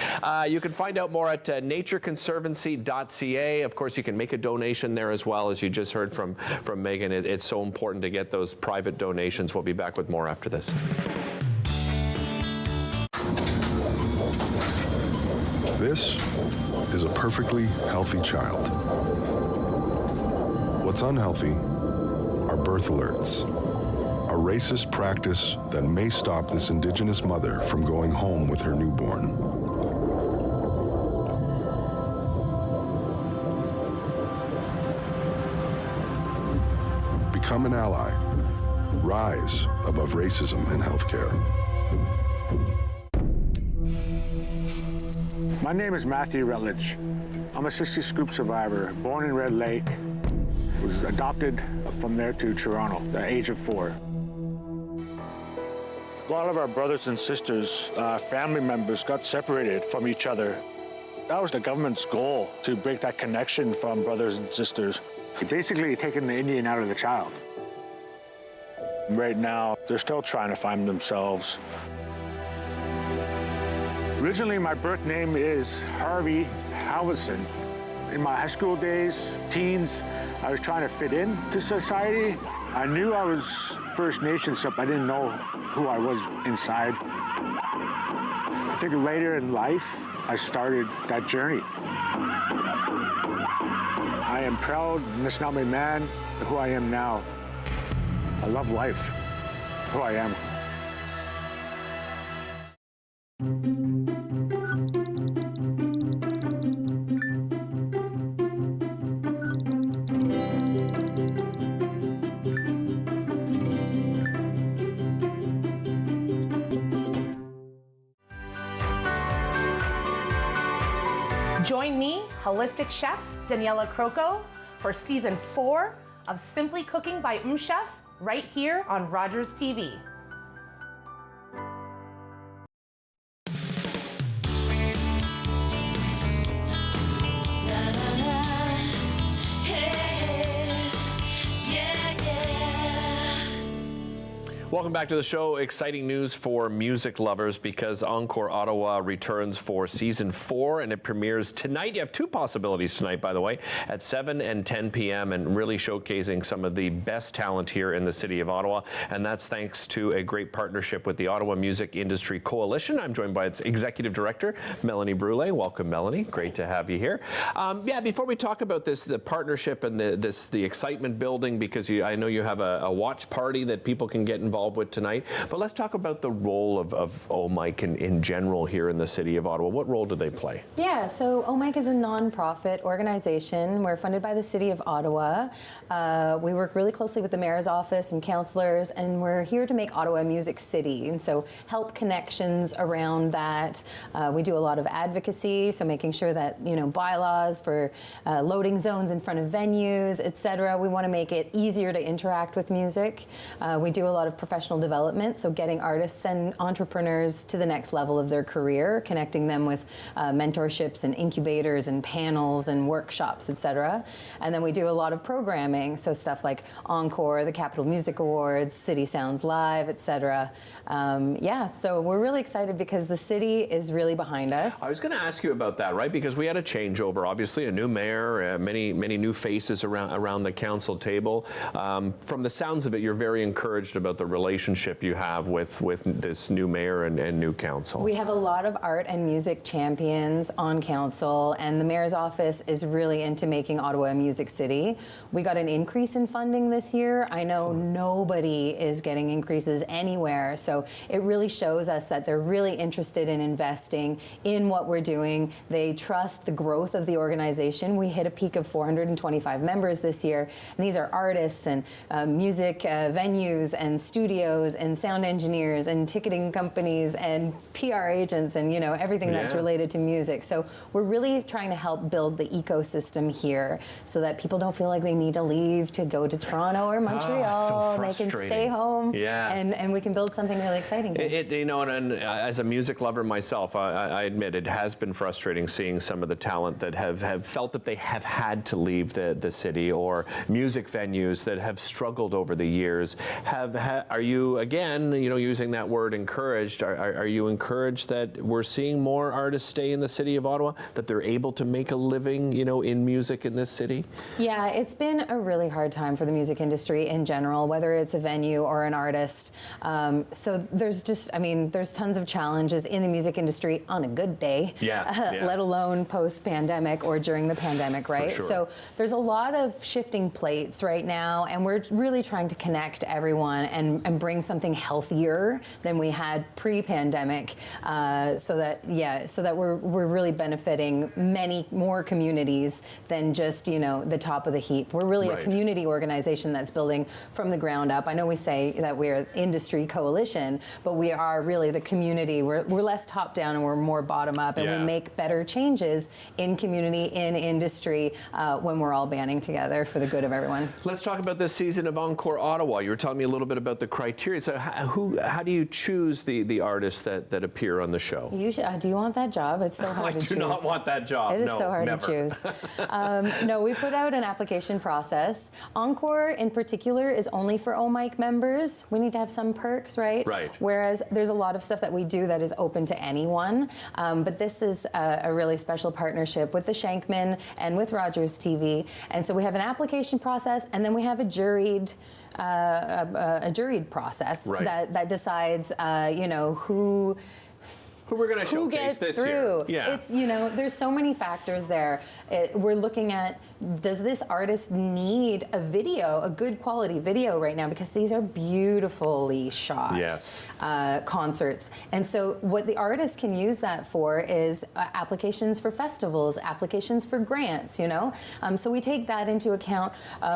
You can find out more at natureconservancy.ca. Of course, you can make a donation there as well, as you just heard from Megan. It's so important to get those private donations. We'll be back with more after this. This is a perfectly healthy child. What's unhealthy are birth alerts, a racist practice that may stop this Indigenous mother from going home with her newborn. Become an ally. Rise above racism in healthcare. My name is Matthew Rutledge. I'm a 60 scoop survivor, born in Red Lake. Was adopted from there to Toronto at the age of 4. A lot of our brothers and sisters, family members, got separated from each other. That was the government's goal, to break that connection from brothers and sisters. Basically taking the Indian out of the child. Right now, they're still trying to find themselves. Originally, my birth name is Harvey Halverson. In my high school days, teens, I was trying to fit into society. I knew I was First Nations, but I didn't know who I was inside. I think later in life, I started that journey. I am proud, Anishinaabe man, who I am now. I love life, who I am. Join me, holistic chef Daniela Croco, for season 4 of Simply Cooking by Chef, right here on Rogers TV. Welcome back to the show. Exciting news for music lovers because Encore Ottawa returns for season 4 and it premieres tonight. You have 2 possibilities tonight, by the way, at 7 and 10 p.m. and really showcasing some of the best talent here in the city of Ottawa. And that's thanks to a great partnership with the Ottawa Music Industry Coalition. I'm joined by its executive director, Melanie Brule. Welcome, Melanie. Great to have you here. Before we talk about this, the partnership and the excitement building, because I know you have a watch party that people can get involved with tonight. But let's talk about the role of OMIC in general here in the city of Ottawa. What role do they play? Yeah, so OMIC is a nonprofit organization. We're funded by the city of Ottawa. We work really closely with the mayor's office and councillors, and we're here to make Ottawa a music city, and so help connections around that. We do a lot of advocacy, so making sure that, bylaws for loading zones in front of venues, etc. We want to make it easier to interact with music. We do a lot of professional development, so getting artists and entrepreneurs to the next level of their career, connecting them with mentorships and incubators and panels and workshops, etc. And then we do a lot of programming, so stuff like Encore, the Capital Music Awards, City Sounds Live, etc. So we're really excited because the city is really behind us. I was going to ask you about that, right? Because we had a changeover, obviously, a new mayor, many new faces around the council table. From the sounds of it, you're very encouraged about the relationship you have with this new mayor and new council. We have a lot of art and music champions on council, and the mayor's office is really into making Ottawa a music city. We got an increase in funding this year. I know nobody is getting increases anywhere, so it really shows us that they're really interested in investing in what we're doing. They trust the growth of the organization. We hit a peak of 425 members this year, and these are artists and music venues and studios and sound engineers and ticketing companies and PR agents and everything that's related to music. So we're really trying to help build the ecosystem here so that people don't feel like they need to leave to go to Toronto or Montreal. They can stay home and we can build something really exciting here. And as a music lover myself, I admit it has been frustrating seeing some of the talent that have felt that they have had to leave the city, or music venues that have struggled over the years. Are you, again, using that word encouraged, are you encouraged that we're seeing more artists stay in the city of Ottawa, that they're able to make a living, in music in this city? Yeah, it's been a really hard time for the music industry in general, whether it's a venue or an artist. So there's there's tons of challenges in the music industry on a good day, let alone post-pandemic or during the pandemic, right? For sure. So there's a lot of shifting plates right now, and we're really trying to connect everyone and bring something healthier than we had pre-pandemic, so that we're really benefiting many more communities than just the top of the heap. We're really a community organization that's building from the ground up. I know we say that we're industry coalition, but we are really the community. We're less top down and we're more bottom up, and we make better changes in community, in industry, when we're all banding together for the good of everyone. Let's talk about this season of Encore Ottawa. You were telling me a little bit about the criteria. So how do you choose the artists that appear on the show? Do you want that job? It's so hard to choose. I do not want that job. It is no, so hard never. to choose. No, we put out an application process. Encore in particular is only for OMIC members. We need to have some perks, right? Right. Whereas there's a lot of stuff that we do that is open to anyone. But this is a really special partnership with the Shankman and with Rogers TV. And so we have an application process, and then we have a juried process that decides, who we're going to showcase this year. Yeah. It's, there's so many factors there. We're looking at, does this artist need a video, a good quality video right now? Because these are beautifully shot concerts. And so what the artist can use that for is applications for festivals, applications for grants, So we take that into account.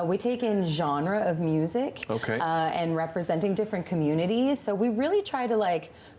We take in genre of music and representing different communities. So we really try to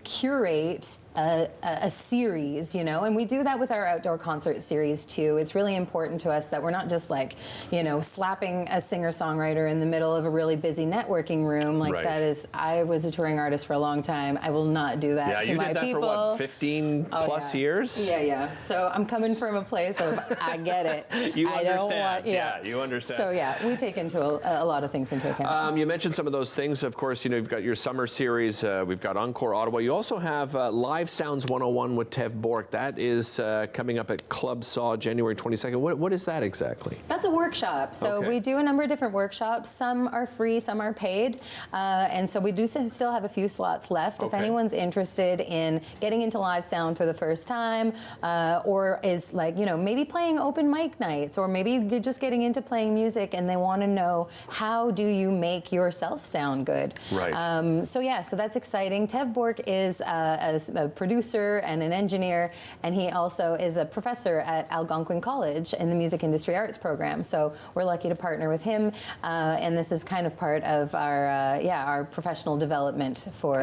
curate a series, you know, and we do that with our outdoor concert series too. It's really important to us that we're not just like, you know, slapping a singer-songwriter in the middle of a really busy networking room. Like that is, I was a touring artist for a long time. I will not do that to my people. Yeah, you did that for what, 15 plus years? Yeah. So I'm coming from a place of, I get it. You I understand. Don't want, yeah, you understand. So yeah, we take into a lot of things into account. You mentioned some of those things. Of course, you know, you've got your summer series. We've got Encore Ottawa. You also have Live Sounds 101 with Tev Bork. That is coming up at Club Saw January 22nd. What is that exactly? That's a workshop. So we do a number of different workshops. Some are free, some are paid. And so we do still have a few slots left. If anyone's interested in getting into live sound for the first time, or is like, you know, maybe playing open mic nights, or maybe you're just getting into playing music and they want to know, how do you make yourself sound good? Right. So that's exciting. Tev Bork is a producer and an engineer, and he also is a professor at Algonquin College in the Music Industry Arts program. So we're lucky to partner with him, and this is kind of part of our professional development for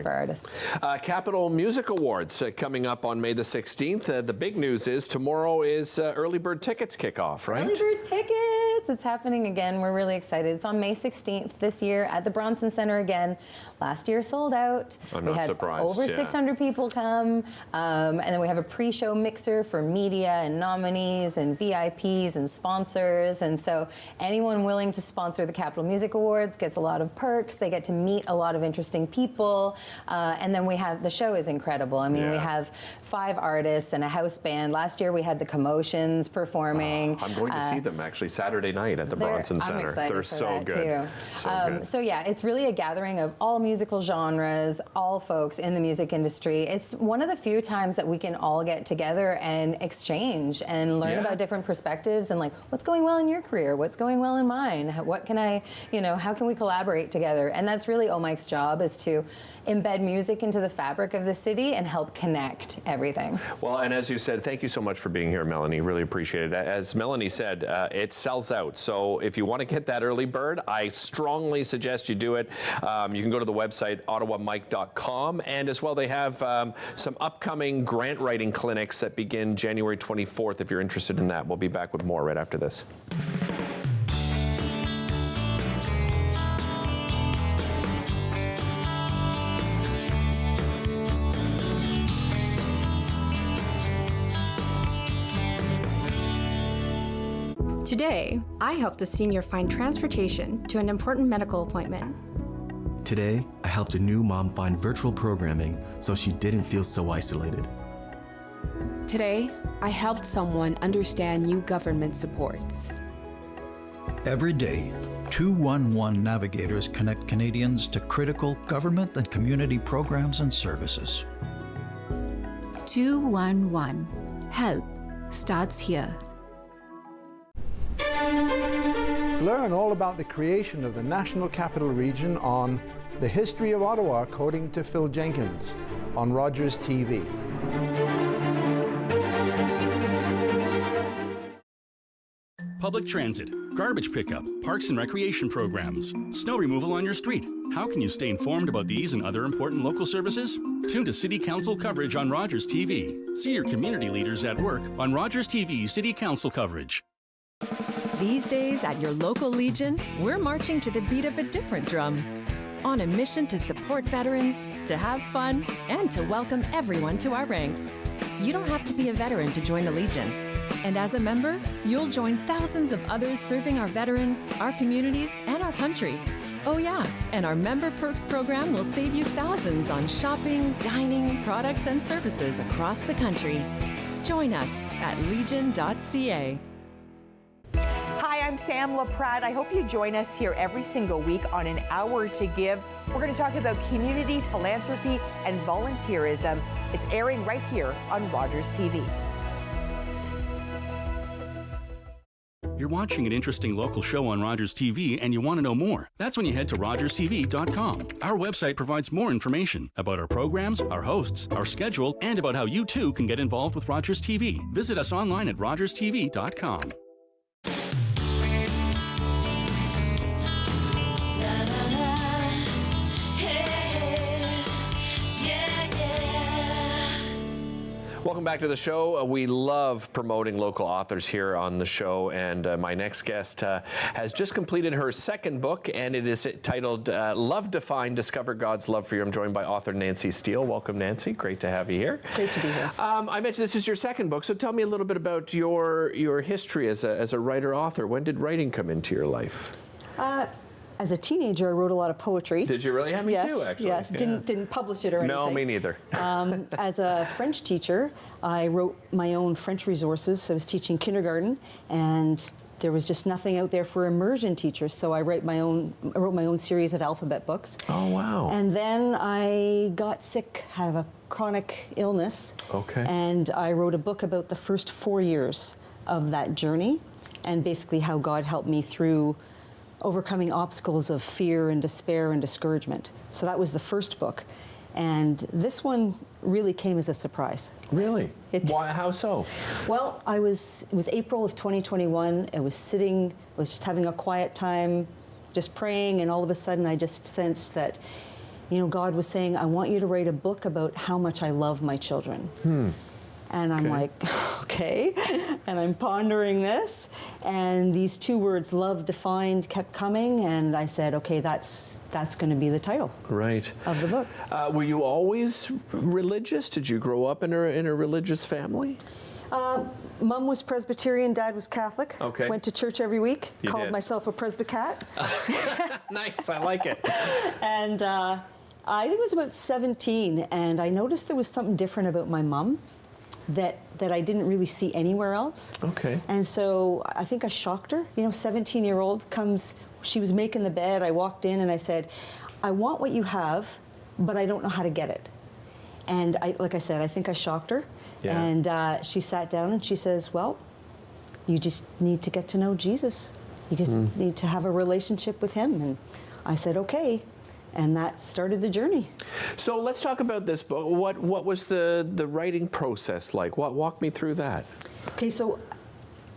artists. Capital Music Awards coming up on May the 16th. The big news is tomorrow is early bird tickets kickoff, right? Early bird tickets! It's happening again. We're really excited. It's on May 16th this year at the Bronson Center again. Last year sold out. I'm we not had surprised. Over 600 people come, and then we have a pre-show mixer for media and nominees and VIPs and sponsors. And so anyone willing to sponsor the Capital Music Awards gets a lot of perks. They get to meet a lot of interesting people, and then we have the show is incredible. I mean, we have 5 artists and a house band. Last year we had the Commotions performing. I'm going to see them actually Saturday night at the Bronson Center. I'm excited They're for so that good. Too. So yeah, it's really a gathering of all musical genres, all folks in the music industry. It's one of the few times that we can all get together and exchange and learn about different perspectives and like what's going well in your career, what's going well in mine, what can I, you know, how can we collaborate together? And that's really Mike's job, is to embed music into the fabric of the city and help connect everything. Well, and as you said, thank you so much for being here, Melanie. Really appreciate it. As Melanie said, it sells out. So if you want to get that early bird, I strongly suggest you do it. You can go to the website, ottawamike.com. And as well, they have some upcoming grant writing clinics that begin January 24th, if you're interested in that. We'll be back with more right after this. Today, I helped a senior find transportation to an important medical appointment. Today, I helped a new mom find virtual programming so she didn't feel so isolated. Today, I helped someone understand new government supports. Every day, 211 navigators connect Canadians to critical government and community programs and services. 211. Help starts here. Learn all about the creation of the National Capital Region on The History of Ottawa, according to Phil Jenkins, on Rogers TV. Public transit, garbage pickup, parks and recreation programs, snow removal on your street. How can you stay informed about these and other important local services? Tune to City Council coverage on Rogers TV. See your community leaders at work on Rogers TV City Council coverage. These days at your local Legion, we're marching to the beat of a different drum. On a mission to support veterans, to have fun, and to welcome everyone to our ranks. You don't have to be a veteran to join the Legion. And as a member, you'll join thousands of others serving our veterans, our communities, and our country. Oh yeah, and our Member Perks program will save you thousands on shopping, dining, products, and services across the country. Join us at legion.ca. Hi, I'm Sam LaPrade. I hope you join us here every single week on An Hour to Give. We're going to talk about community, philanthropy, and volunteerism. It's airing right here on Rogers TV. You're watching an interesting local show on Rogers TV and you want to know more. That's when you head to rogerstv.com. Our website provides more information about our programs, our hosts, our schedule, and about how you too can get involved with Rogers TV. Visit us online at rogerstv.com. Yeah, Welcome back to the show. We love promoting local authors here on the show, and my next guest has just completed her second book, and it is titled Love Defined, Discover God's Love for You. I'm joined by author Nancy Steele. Welcome, Nancy. Great to have you here. Great to be here. I mentioned this is your second book, so tell me a little bit about your history as a writer-author. When did writing come into your life? As a teenager, I wrote a lot of poetry. Did you really? Yeah, me too, actually. Yes, Yeah. didn't publish it or anything. No, me neither. As a French teacher, I wrote my own French resources. I was teaching kindergarten, and there was just nothing out there for immersion teachers, so I wrote my own series of alphabet books. Oh, wow. And then I got sick, had a chronic illness. Okay. And I wrote a book about the first 4 years of that journey, and basically how God helped me through overcoming obstacles of fear and despair and discouragement. So that was the first book. And this one really came as a surprise. Really? Why? How so? Well, it was April of 2021. I was just having a quiet time, just praying, and all of a sudden I just sensed that, God was saying, I want you to write a book about how much I love my children. And I'm like, okay. And I'm pondering this. And these two words, love defined, kept coming. And I said, okay, that's going to be the title of the book. Were you always religious? Did you grow up in a religious family? Mom was Presbyterian, Dad was Catholic. Okay. Went to church every week. You Called did. myself a Presbycat. Nice, I like it. And I think it was about 17, and I noticed there was something different about my mom that I didn't really see anywhere else. Okay. And so I think I shocked her. 17-year-old comes, she was making the bed. I walked in and I said, I want what you have, but I don't know how to get it. And like I said, I think I shocked her. Yeah. And she sat down and she says, well, you just need to get to know Jesus. You just need to have a relationship with him. And I said, okay. And that started the journey. So let's talk about this book. What was the writing process like? Walk me through that. Okay, so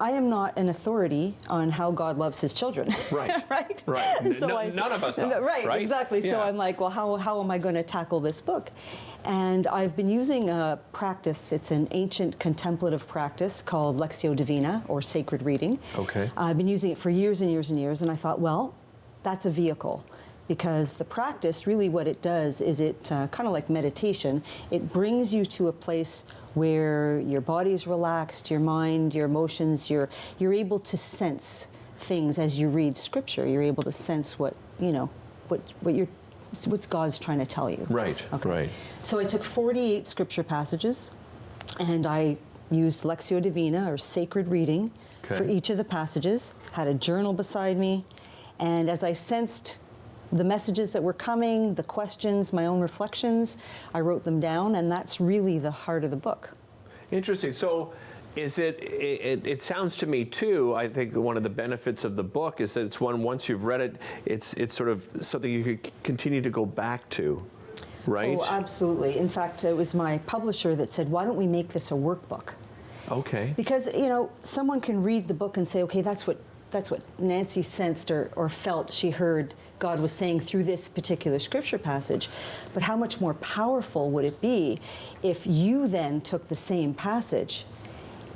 I am not an authority on how God loves his children. Right. Right? So none of us are. Right, exactly. Yeah. So I'm like, well, how am I going to tackle this book? And I've been using a practice. It's an ancient contemplative practice called Lectio Divina, or sacred reading. Okay. I've been using it for years and years and years, and I thought, well, that's a vehicle. Because the practice, really what it does is it, kind of like meditation, it brings you to a place where your body is relaxed, your mind, your emotions, you're able to sense things as you read scripture. You're able to sense what God's trying to tell you. Right, okay. Right. So I took 48 scripture passages, and I used Lectio Divina, or sacred reading, for each of the passages, had a journal beside me, and as I sensed the messages that were coming, the questions, my own reflections, I wrote them down, and that's really the heart of the book. Interesting. So is it sounds to me too, I think one of the benefits of the book is that it's one, once you've read it, it's sort of something you could continue to go back to, right? Oh, absolutely. In fact, it was my publisher that said, why don't we make this a workbook? Okay. Because, someone can read the book and say, okay, that's what Nancy sensed or felt she heard God was saying through this particular scripture passage. But how much more powerful would it be if you then took the same passage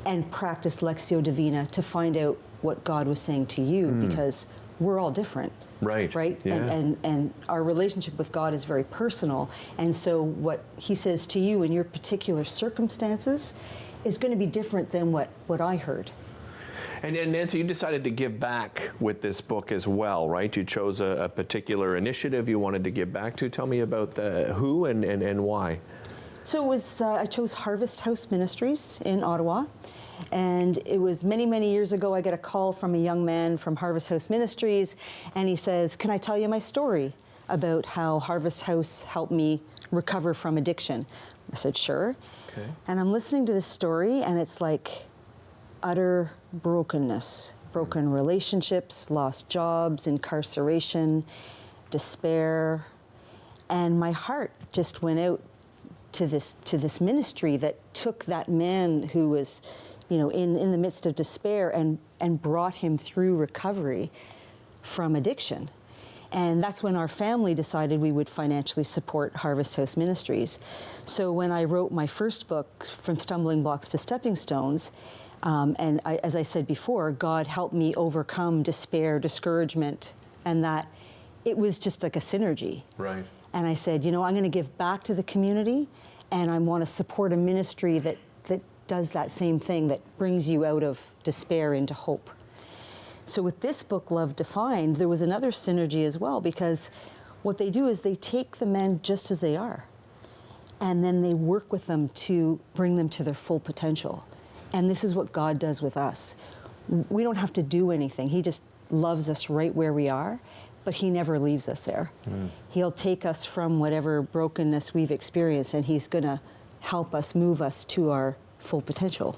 and practiced Lectio Divina to find out what God was saying to you? Because we're all different. Right. Right? Yeah. And our relationship with God is very personal. And so what he says to you in your particular circumstances is going to be different than what I heard. And Nancy, you decided to give back with this book as well, right? You chose a particular initiative you wanted to give back to. Tell me about who and why. So it was, I chose Harvest House Ministries in Ottawa. And it was many, many years ago, I get a call from a young man from Harvest House Ministries, and he says, can I tell you my story about how Harvest House helped me recover from addiction? I said, sure. Okay. And I'm listening to this story, and it's like utter brokenness, broken relationships, lost jobs, incarceration, despair. And my heart just went out to this ministry that took that man who was, in the midst of despair and brought him through recovery from addiction. And that's when our family decided we would financially support Harvest House Ministries. So when I wrote my first book, From Stumbling Blocks to Stepping Stones, as I said before, God helped me overcome despair, discouragement, and that it was just like a synergy. Right. And I said, you know, I'm going to give back to the community, and I want to support a ministry that does that same thing, that brings you out of despair into hope. So with this book, Love Defined, there was another synergy as well, because what they do is they take the men just as they are, and then they work with them to bring them to their full potential. And this is what God does with us. We don't have to do anything. He just loves us right where we are, but he never leaves us there. He'll take us from whatever brokenness we've experienced, and he's going to help us, move us to our full potential.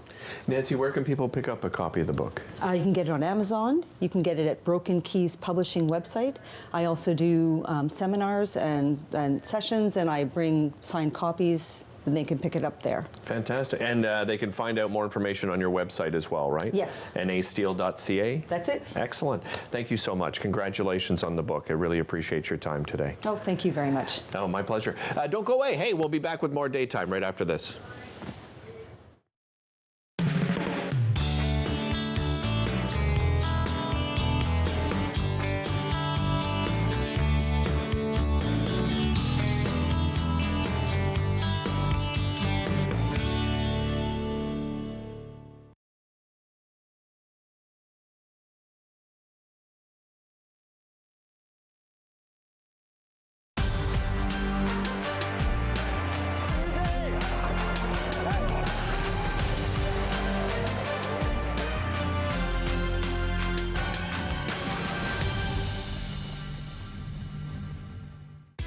Nancy, where can people pick up a copy of the book? You can get it on Amazon. You can get it at Broken Keys Publishing website. I also do seminars and sessions, and I bring signed copies, and they can pick it up there. Fantastic. And they can find out more information on your website as well, right? Yes. nasteel.ca? That's it. Excellent. Thank you so much. Congratulations on the book. I really appreciate your time today. Oh, thank you very much. Oh, my pleasure. Don't go away. Hey, we'll be back with more Daytime right after this.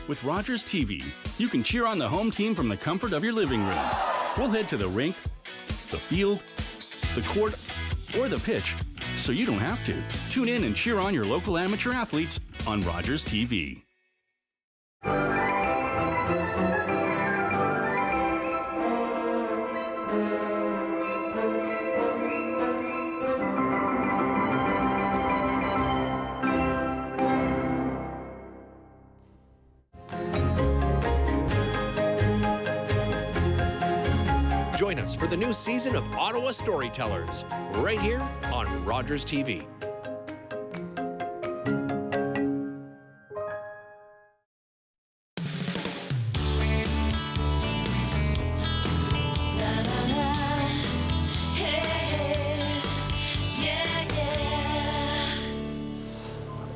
With Rogers TV, you can cheer on the home team from the comfort of your living room. We'll head to the rink, the field, the court, or the pitch, so you don't have to. Tune in and cheer on your local amateur athletes on Rogers TV. Join us for the new season of Ottawa Storytellers, right here on Rogers TV.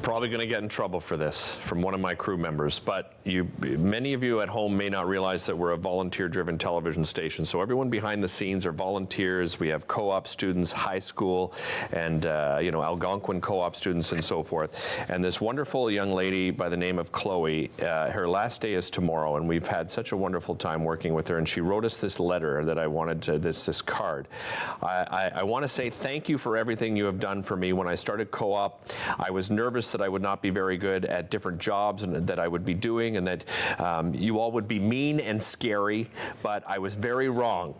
Probably going to get in trouble for this from one of my crew members, but many of you at home may not realize that we're a volunteer-driven television station. So everyone behind the scenes are volunteers. We have co-op students, high school, and Algonquin co-op students and so forth. And this wonderful young lady by the name of Chloe, her last day is tomorrow, and we've had such a wonderful time working with her. And she wrote us this letter that I wanted to, this card. I want to say thank you for everything you have done for me. When I started co-op, I was nervous that I would not be very good at different jobs and that I would be doing, and that you all would be mean and scary, but I was very wrong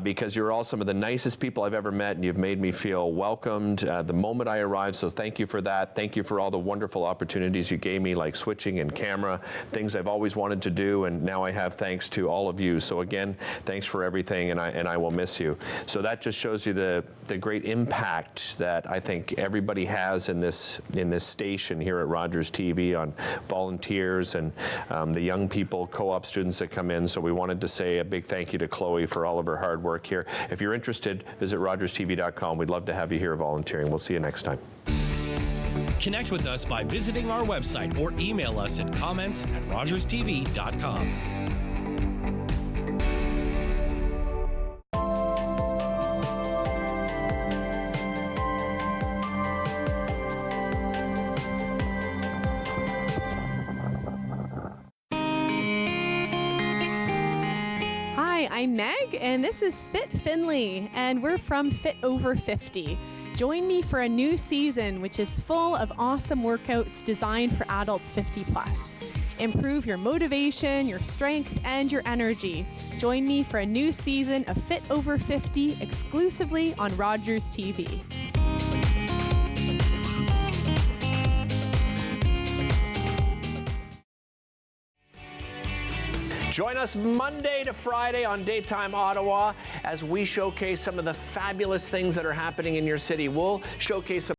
because you're all some of the nicest people I've ever met, and you've made me feel welcomed the moment I arrived, so thank you for that. Thank you for all the wonderful opportunities you gave me, like switching and camera, things I've always wanted to do, and now I have thanks to all of you. So again, thanks for everything, and I will miss you. So that just shows you the great impact that I think everybody has in this station here at Rogers TV on volunteers and the young people, co-op students that come in. So we wanted to say a big thank you to Chloe for all of her hard work here. If you're interested, visit rogerstv.com. We'd love to have you here volunteering. We'll see you next time. Connect with us by visiting our website or email us at comments@rogerstv.com. I'm Meg, and this is Fit Finley, and we're from Fit Over 50. Join me for a new season, which is full of awesome workouts designed for adults 50 plus. Improve your motivation, your strength, and your energy. Join me for a new season of Fit Over 50 exclusively on Rogers TV. Join us Monday to Friday on Daytime Ottawa as we showcase some of the fabulous things that are happening in your city. We'll showcase some